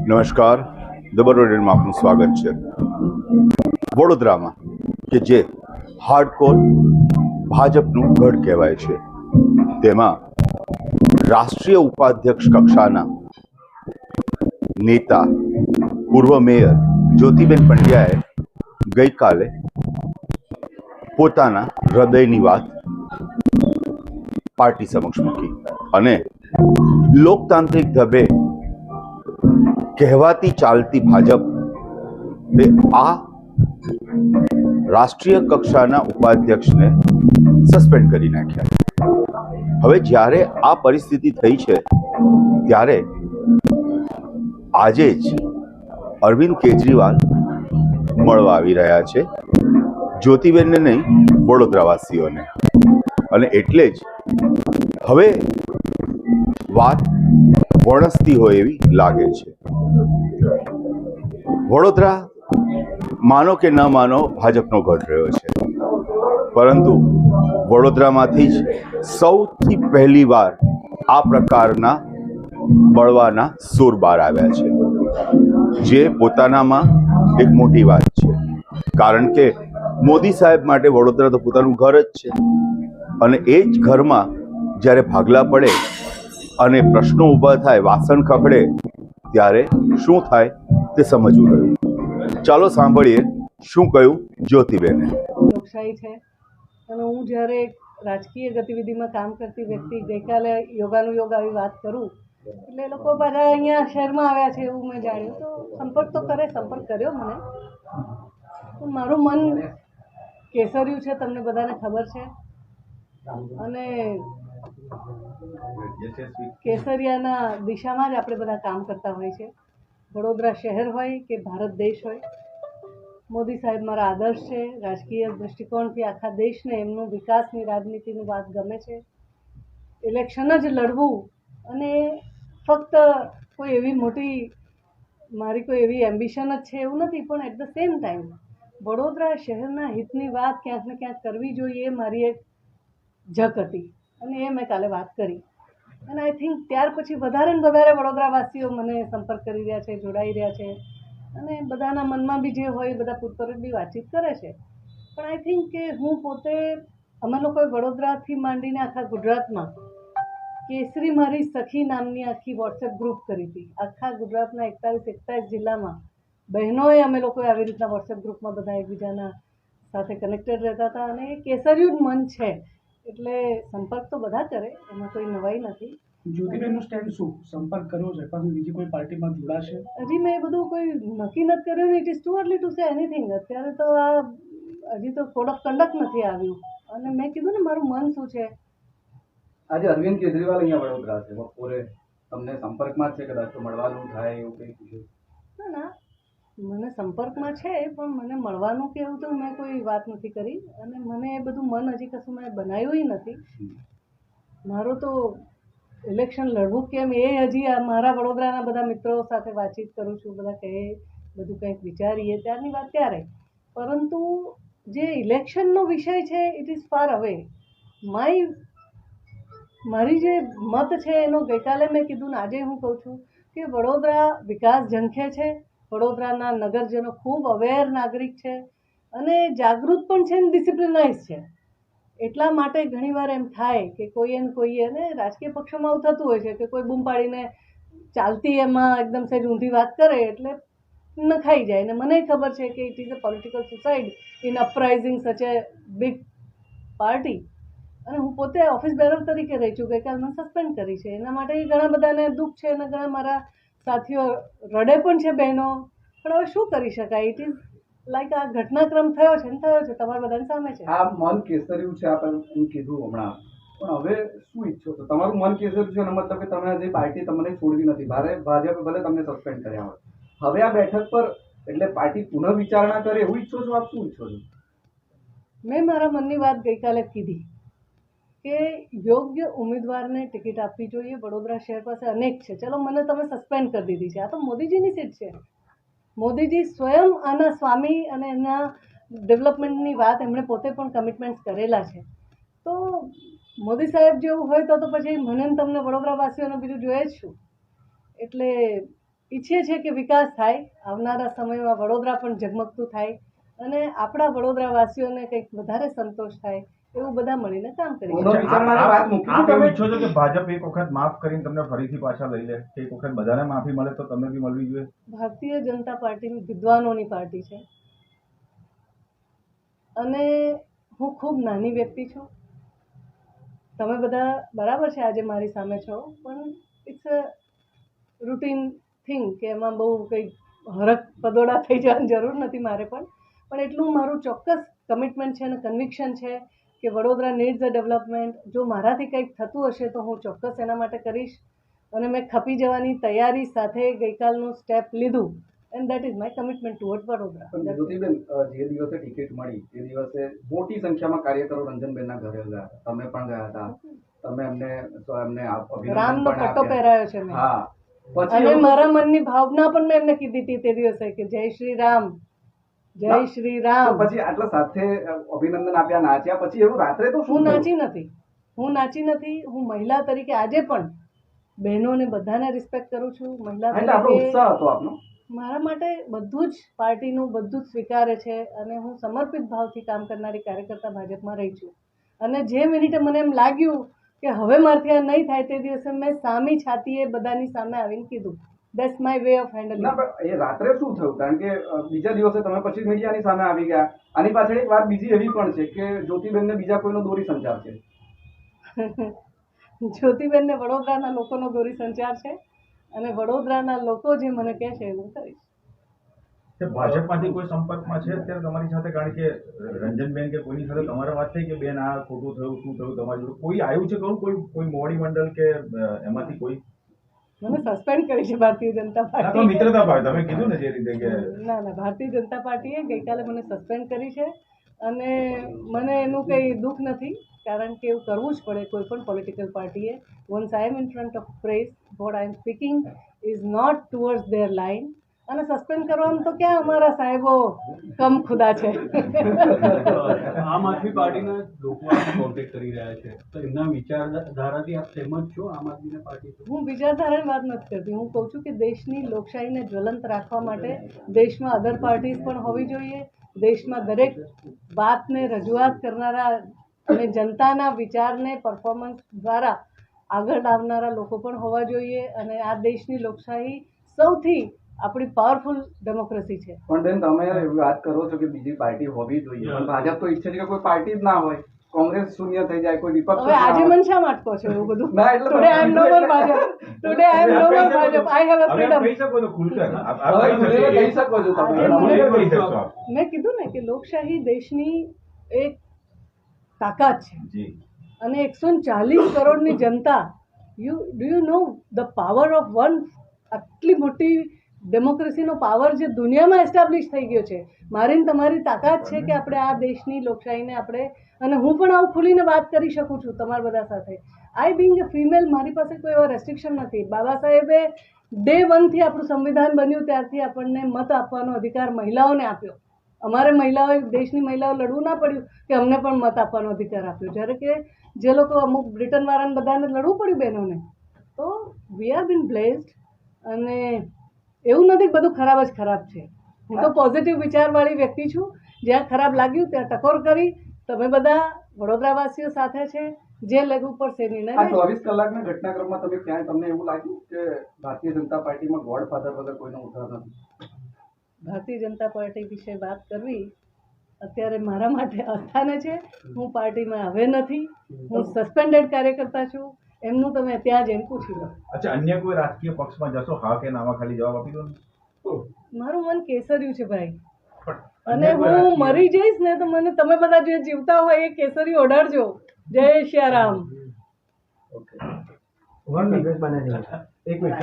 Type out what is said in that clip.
નમસ્કાર, ધ બરોડરમાં આપનું સ્વાગત છે. વડોદરામાં કે જે હાર્ડકોર ભાજપનું ગઢ કહેવાય છે, તેમાં રાષ્ટ્રીય ઉપાધ્યક્ષ કક્ષાના નેતા પૂર્વ મેયર જ્યોતિબેન પંડ્યાએ ગઈકાલે પોતાના હૃદયની વાત પાર્ટી સમક્ષ મૂકી અને લોકતાંત્રિક ઢબે કહેવાતી ચાલતી ભાજપ આ રાષ્ટ્રીય કક્ષાના ઉપાધ્યક્ષને સસ્પેન્ડ કરી નાખ્યા. હવે જ્યારે આ પરિસ્થિતિ થઈ છે ત્યારે આજે જ અરવિંદ કેજરીવાલ મળવા આવી રહ્યા છે, જ્યોતિબેનને નહીં, વડોદરાવાસીઓને. અને એટલે જ હવે વાત વણસતી હોય એવી લાગે છે. વડોદરા માનો કે ન માનો ભાજપનો ગઢ રહ્યો છે, પરંતુ વડોદરામાંથી જ સૌથી પહેલી વાર આ પ્રકારના બળવાના સૂર બહાર આવ્યા છે, જે પોતાનામાં એક મોટી વાત છે. કારણ કે મોદી સાહેબ માટે વડોદરા તો પોતાનું ઘર જ છે, અને એ જ ઘરમાં જ્યારે ભાગલા પડે અને પ્રશ્નો ઊભા થાય, વાસણ ખખડે, ત્યારે શું થાય તે સમજવું રહ્યું. ચાલો સાંભળીએ શું કહ્યું જ્યોતિબેને. લોકશાહી છે અને હું જ્યારે રાજકીય ગતિવિધિમાં કામ કરતી વ્યક્તિ ગઈકાલે યોગાનું યોગ આવી વાત કરું એટલે એ લોકો બધા અહીંયા શહેરમાં આવ્યા છે એવું મેં જાણ્યું, તો સંપર્ક કર્યો મને. મારું મન કેસર્યું છે, તમને બધાને ખબર છે, અને કેસરિયાના દિશામાં જ આપણે બધા કામ કરતા હોય છે. વડોદરા શહેર હોય કે ભારત દેશ હોય, મોદી સાહેબ મારા આદર્શ છે. રાજકીય દૃષ્ટિકોણથી આખા દેશને એમનું વિકાસની રાજનીતિની વાત ગમે છે. ઇલેક્શન જ લડવું અને ફક્ત કોઈ એવી મોટી મારી કોઈ એવી એમ્બિશન જ છે એવું નથી, પણ at the same time Vadodara શહેરના હિતની વાત ક્યાંક ને ક્યાંક કરવી જોઈએ એ મારી એક ઝક હતી, અને એ મેં કાલે વાત કરી. અને આઈ થિંક ત્યાર પછી વધારે ને વધારે વડોદરાવાસીઓ મને સંપર્ક કરી રહ્યા છે, જોડાઈ રહ્યા છે, અને બધાના મનમાં બી જે હોય એ બધા પૂછપરછ બી વાતચીત કરે છે. પણ આઈ થિંક કે હું પોતે, અમે લોકોએ વડોદરાથી માંડીને આખા ગુજરાતમાં કેસરી મારી સખી નામની આખી વોટ્સએપ ગ્રુપ કરી હતી. આખા ગુજરાતના 41 જિલ્લામાં બહેનોએ અમે લોકોએ આવી રીતના વોટ્સએપ ગ્રુપમાં બધા એકબીજાના સાથે કનેક્ટેડ રહેતા હતા, અને એ કેસરિયું જ મન છે. એટલે સંપર્ક તો બધા કરે, એમાં કોઈ નવાઈ નથી. જ્યોતિબેનનું સ્ટેન્ડ શું? સંપર્ક કર્યો છે પણ બીજી કોઈ પાર્ટીમાં જોડાશે? હજી મેં એ બધું કોઈ નક્કી નથી કર્યું. It is too early to say anything. અત્યારે તો આ હજી તો કોડ ઓફ કન્ડક્ટ નથી આવ્યું, અને મેં કીધું ને મારું મન શું છે. આજે અરવિંદ કેજરીવાલ અહીંયા વડોદરા છે, બપોરે તમને સંપર્કમાં છે, કદાચ તો મળવાનું થાય એવું કંઈ પૂછ્યું? ના, મને સંપર્કમાં છે, પણ મને મળવાનું કે એવું તો મેં કોઈ વાત નથી કરી, અને મને એ બધું મન હજી કશું મેં બનાવ્યું નથી. મારું તો ઇલેક્શન લડવું કેમ એ હજી મારા વડોદરાના બધા મિત્રો સાથે વાતચીત કરું છું, બધા કહે બધું કંઈક વિચારીએ ત્યારની વાત ત્યારે. પરંતુ જે ઇલેક્શનનો વિષય છે ઇટ ઇઝ ફાર અવે. મારી જે મત છે એનો ગઈકાલે મેં કીધું ને આજે હું કહું છું કે વડોદરા વિકાસ ઝંખે છે. વડોદરાના નગરજનો ખૂબ અવેર નાગરિક છે, અને જાગૃત પણ છે, ને ડિસિપ્લિનાઇઝ છે. એટલા માટે ઘણીવાર એમ થાય કે કોઈએ અને રાજકીય પક્ષોમાં આવું થતું હોય છે કે કોઈ બૂમ પાડીને ચાલતી એમાં એકદમ સહેજ ઊંધી વાત કરે એટલે નખાઈ જાય. ને મને ખબર છે કે it is a political suicide in uprising such a big party. અને હું પોતે ઓફિસ બેરર તરીકે રહી છું. ગઈકાલ મને સસ્પેન્ડ કરી છે, એના માટે ઘણા બધાને દુઃખ છે, અને ઘણા મારા સાથીઓ રડે પણ છે, બહેનો. પણ હવે શું કરી શકાય? ઇટ ઇઝ લાઈક આ ઘટનાક્રમ થયો છે ને થયો છે, તમારા બધાની સામે છે. આ મન કેસર્યું છે, આપણે કીધું હમણાં, પણ હવે શું ઈચ્છો છો? તમારું મન કેસર્યું છે, મતલબ કે તમે હજી પાર્ટી તમને છોડવી નથી. ભાજપે ભલે તમને સસ્પેન્ડ કર્યા હોય, હવે આ બેઠક પર એટલે પાર્ટી પુનઃ વિચારણા કરે એવું ઈચ્છો છો? આપ શું ઈચ્છો છો? મેં મારા મનની વાત ગઈકાલે કીધી કે યોગ્ય ઉમેદવારને ટિકિટ આપવી જોઈએ. વડોદરા શહેર પાસે અનેક છે. ચલો, મને તમે સસ્પેન્ડ કરી દીધી છે, આ તો મોદીજીની સીટ છે. મોદીજી સ્વયં આના સ્વામી, અને એના ડેવલપમેન્ટની વાત એમણે પોતે પણ કમિટમેન્ટ કરેલા છે. તો મોદી સાહેબ જેવું હોય તો પછી મને તમને વડોદરાવાસીઓને બીજું જોઈએ જ શું. એટલે ઈચ્છીએ છીએ કે વિકાસ થાય, આવનારા સમયમાં વડોદરા પણ ઝગમગતું થાય અને આપણા વડોદરાવાસીઓને કંઈક વધારે સંતોષ થાય એવું બધા મળીને કામ કરીએ. પુનઃ વિચારણાની વાત મૂકી આપ એવું તમે. ઈચ્છો છો કે ભાજપ એક વખત માફ કરીને તમને ફરીથી પાછા લઈ લે, કે એક વખત બધાને માફી મળે તો તમને બી મળવી જોઈએ? ભારતીય જનતા પાર્ટી વિદ્વાનોની પાર્ટી છે અને હું ખૂબ નાની વ્યક્તિ છું. તમે બધા બરાબર છે આજે મારી સામે છો, પણ ઇટ્સ અ રૂટીન થિંગ કે એમાં બહુ કંઈ હરખ પદોડા થઈ જવાની જરૂર નથી મારે પણ એટલું મારું ચોક્કસ કમિટમેન્ટ છે અને કન્વિક્શન છે કે વડોદરા નીડ્સ અ ડેવલપમેન્ટ. જો મારાથી કંઈક થતું હશે તો હું ચોક્કસ એના માટે કરીશ અને મેં ખપી જવાની તૈયારી સાથે ગઈકાલનું સ્ટેપ લીધું and that is my commitment toward Vadodara. પણ જ્યોતિબેન, જે દિવસે ટિકિટ મળી તે દિવસે મોટી સંખ્યામાં કાર્યકરો રંજનબેનના ઘરે ગયા હતા, તમે પણ ગયા હતા, તમે એમને અભિનંદન રામનો પણ પટ્ટો આપ્યા. પહેરાયો છે મેં હા, પછી અને એવું મારા મનની ભાવના પણ મેં એમને કીધી હતી તે દિવસે કે જય શ્રી રામ, જય શ્રી તો રામ. પછી આટલા સાથે અભિનંદન આપ્યા, નાચ્યા, પછી એવું રાત્રે તો શું હું થયું? નાચી નથી. હું મહિલા તરીકે આજે પણ બહેનોને બધાને રિસ્પેક્ટ કરું છું. મહિલા એટલે આપણો તરીકે ઉત્સાહ હતો આપનો. મારા માટે બધું જ પાર્ટીનું બધું જ સ્વીકારે છે અને હું સમર્પિત ભાવથી કામ કરનારી કાર્યકર્તા ભાજપમાં રહી છું. અને જે મિનિટે મને એમ લાગ્યું કે હવે મારાથી આ નહીં થાય તે દિવસે મેં સામી છાતીએ બધાની સામે આવીને કીધું. That's my way of handling. ના, પણ એ રાત્રે શું થયું? કારણ કે બીજા દિવસે તમે પછી મીડિયાની સામે આવી ગયા. આની પાછળ એક વાત બીજી એવી પણ છે કે જ્યોતિબેનને બીજા કોઈનો દોરી સંચાર છે. જ્યોતિબેનને વડોદરાના લોકોનો દોરી સંચાર છે અને વડોદરાના લોકો જે મને કહે છે એવું કરીશ. કે ભાજપમાંથી કોઈ સંપર્કમાં છે અત્યારે તમારી સાથે? કારણ કે રંજનબેન કે કોઈની સાથે તમારે વાત થઈ કે બેન આ ખોટું થયું, શું થયું તમારી જોડે? કોઈ આવ્યું છે ખરું? કોઈ મોવડી મંડળ કે એમાંથી કોઈ? મને સસ્પેન્ડ કરી છે ભારતીય જનતા ના, તો પાર્ટી. મિત્રતા ભાવ તમે કીધું ને જે રીતે કે ના, ભારતીય જનતા પાર્ટીએ ગઈકાલે મને સસ્પેન્ડ કરી છે અને મને એનું કંઈ દુઃખ નથી, કારણ કે એવું કરવું જ પડે કોઈ પણ પોલિટિકલ પાર્ટીએ. Once I am in front of press, what I am speaking is not towards their line. અને સસ્પેન્ડ કરવામાં તો ક્યાં અમારા સાહેબો કમ ખુદા છે. આમ આદમી પાર્ટીના લોકો આપ કોન્ટેક્ટ કરી રહ્યા છે, તો એમના વિચારધારાથી આપ સહેમત છો આમ આદમી પાર્ટી? હું વિચારધારાની વાત નથી કરતી. હું કહું છું કે દેશની લોકશાહીને જ્વલંત રાખવા માટે દેશમાં અધર પાર્ટીઝ પણ હોવી જોઈએ. દેશમાં દરેક વાતને રજૂઆત કરનારા અને જનતાના વિચારને પરફોર્મન્સ દ્વારા આગળ લાવનારા લોકો પણ હોવા જોઈએ. અને આ દેશની લોકશાહી સૌથી આપણી પાવરફુલ ડેમોક્રેસી છે. પણ બેન, તમે એવી વાત કરો છો કે બીજી પાર્ટી હોવી જોઈએ, પણ ભાજપ તો ઈચ્છે છે કે કોઈ પાર્ટી જ ના હોય, કોંગ્રેસ શૂન્ય થઈ જાય, કોઈ વિપક્ષ જ હવે ના આજે હોય. મન શા માટકો છો એવું બધું? ના, એટલે today I am no more Bhajap. Today I am no more Bhajap. I have a હવે આપ ફ્રીડમ. કહી શકો તો ખુલકર આપ હવે કહી ખુલીને કહી શકો. શકો છો તમે. આજે મને- ખુલીને કહી શકશો આપ. મેં કીધું ને કે લોકશાહી દેશની એક તાકાત છે જી. અને 140 કરોડની જનતા, do you know the power of one? આટલી મોટી ડેમોક્રેસીનો પાવર જે દુનિયામાં એસ્ટાબ્લિશ થઈ ગયો છે. મારી ને તમારી તાકાત છે કે આપણે આ દેશની લોકશાહીને આપણે, અને હું પણ આવું ખુલીને વાત કરી શકું છું તમારા બધા સાથે. આઈ બિંગ અ ફિમેલ, મારી પાસે કોઈ એવા રેસ્ટ્રિક્શન નથી. બાબા સાહેબે ડે 1 થી આપણું સંવિધાન બન્યું ત્યારથી આપણને મત આપવાનો અધિકાર મહિલાઓને આપ્યો. અમારે મહિલાઓએ, દેશની મહિલાઓ લડવું ના પડ્યું કે અમને પણ મત આપવાનો અધિકાર આપ્યો. જ્યારે કે જે લોકો અમુક બ્રિટનવાળાને બધાને લડવું પડ્યું બહેનોને. તો વી આર બીન બ્લેસ્ડ. અને એવું નથી કે બધું ખરાબ જ ખરાબ છે. હું તો પોઝિટિવ વિચારવાળી વ્યક્તિ છું. જ્યાં ખરાબ લાગ્યું ત્યાં ટકોર કરી. તમે બધા વડોદરાવાસીઓ સાથે છે, જે લાગવું પડશે નિર્ણય આ લઈશું. 24 કલાકના ઘટનાક્રમમાં તમે ક્યાંય તમને એવું લાગ્યું કે ભારતીય જનતા પાર્ટીમાં ગોડફાધર વગર કોઈનો ઉધાર નથી? ભારતીય જનતા પાર્ટી વિશે વાત કરવી અત્યારે મારા માટે અસ્થાને છે. હું પાર્ટીમાં હવે નથી. હું સસ્પેન્ડેડ કાર્યકર્તા છું. એમનું તમે ત્યાં જઈને પૂછી લો. અચ્છા, અન્ય કોઈ રાજકીય પક્ષમાં જશો? હા કે નામાં ખાલી જવાબ આપી દો ને. મારું મન કેસર્યું છે ભાઈ. પણ અને અન્ય કોઈ હું રાજકીય- મરી જઈશ ને તો મને તમે બધા જે જીવતા હોય એ કેસરી ઓઢાડજો. જય શ્રી રામ. ઓકે. એક મિનિટ